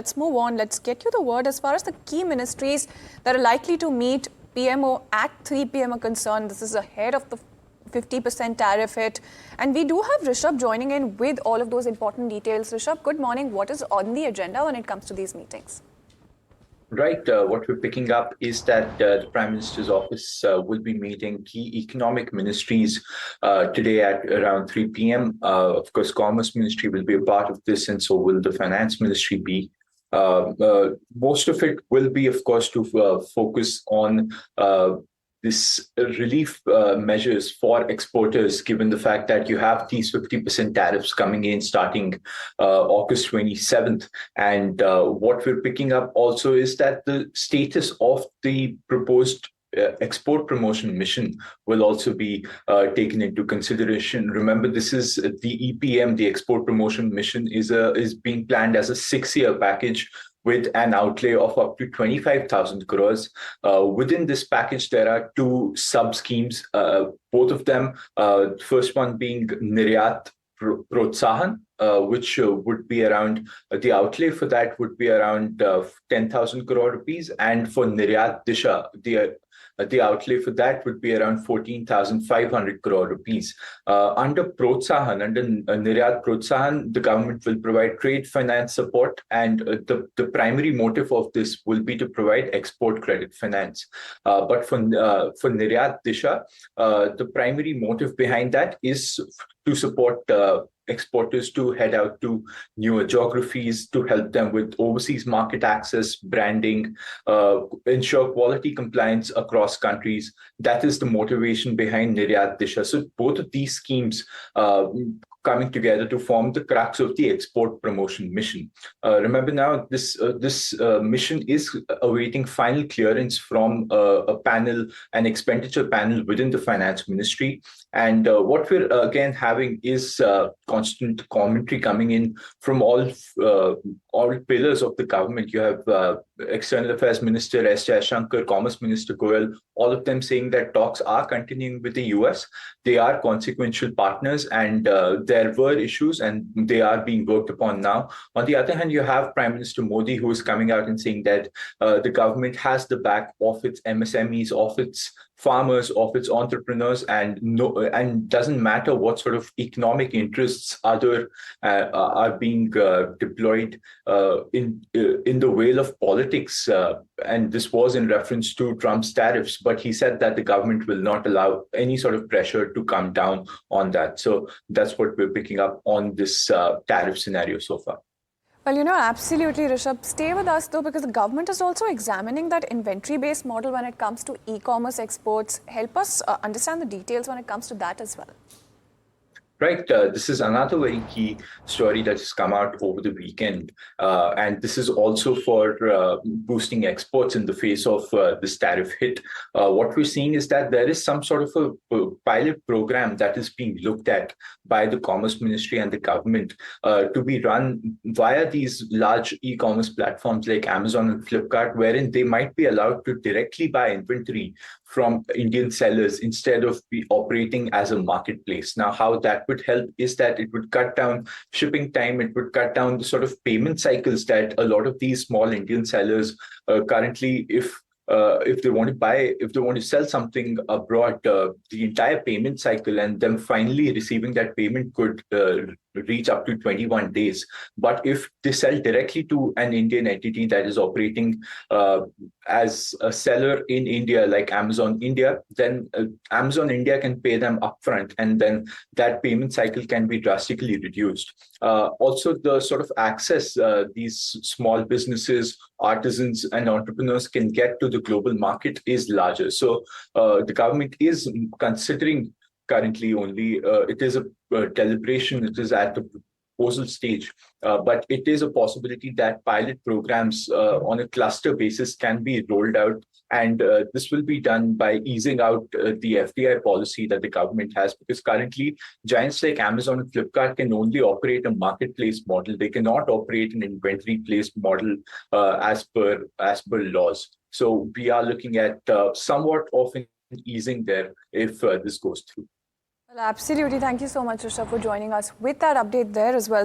Let's move on. Let's get you the word as far as the key ministries that are likely to meet PMO at 3 p.m. are concerned. This is ahead of the 50% tariff hit. And we do have Rishabh joining in with all of those important details. Rishabh, good morning. What is on the agenda when it comes to these meetings? Right. What we're picking up is that the Prime Minister's office will be meeting key economic ministries today at around 3 p.m. Of course, Commerce Ministry will be a part of this, and so will the Finance Ministry be. Most of it will be, of course, to focus on this relief measures for exporters, given the fact that you have these 50% tariffs coming in starting August 27th. And what we're picking up also is that the status of the proposed export promotion mission will also be taken into consideration. Remember, this is the EPM, the export promotion mission, is being planned as a 6-year package with an outlay of up to 25,000 crores. Within this package, there are two sub-schemes, both of them, first one being Niryat Protsahan, which would be around, the outlay for that would be around 10,000 crore rupees. And for Niryat Disha, the outlay for that would be around 14,500 crore rupees. Under Protsahan, under Niryat Protsahan, the government will provide trade finance support, and the primary motive of this will be to provide export credit finance. But for Niryat Disha, the primary motive behind that is to support exporters to head out to newer geographies, to help them with overseas market access, branding, ensure quality compliance across countries. That is the motivation behind Niryat Disha. So both of these schemes coming together to form the crux of the export promotion mission. Remember now, this mission is awaiting final clearance from a panel, an expenditure panel within the Finance Ministry. And what we're again having is constant commentary coming in from all pillars of the government. You have External Affairs Minister S. Jaishankar, Commerce Minister Goyal, all of them saying that talks are continuing with the US. They are consequential partners, and there were issues and they are being worked upon now. On the other hand, you have Prime Minister Modi, who is coming out and saying that the government has the back of its MSMEs, of its farmers, of its entrepreneurs, and doesn't matter what sort of economic interests are being deployed in the veil of politics. And this was in reference to Trump's tariffs, but he said that the government will not allow any sort of pressure to come down on that. So that's what we're picking up on this tariff scenario so far. Well, absolutely, Rishabh. Stay with us, though, because the government is also examining that inventory-based model when it comes to e-commerce exports. Help us understand the details when it comes to that as well. Right. This is another very key story that has come out over the weekend. And this is also for boosting exports in the face of this tariff hit. What we're seeing is that there is some sort of a pilot program that is being looked at by the Commerce Ministry and the government to be run via these large e-commerce platforms like Amazon and Flipkart, wherein they might be allowed to directly buy inventory from Indian sellers instead of be operating as a marketplace. Now, how that would help is that it would cut down shipping time. It would cut down the sort of payment cycles that a lot of these small Indian sellers currently, if they want to sell something abroad, the entire payment cycle and them finally receiving that payment could reach up to 21 days. But if they sell directly to an Indian entity that is operating as a seller in India, like Amazon India, then Amazon India can pay them upfront, and then that payment cycle can be drastically reduced. Also, the sort of access these small businesses, artisans, and entrepreneurs can get to the global market is larger. So the government is considering currently only, it is a deliberation, it is at the proposal stage, but it is a possibility that pilot programs on a cluster basis can be rolled out. And this will be done by easing out the FDI policy that the government has, because currently giants like Amazon and Flipkart can only operate a marketplace model. They cannot operate an inventory-placed model as per laws. So we are looking at somewhat of an easing there if this goes through. Well, absolutely. Thank you so much, Rishabh, for joining us with that update there as well.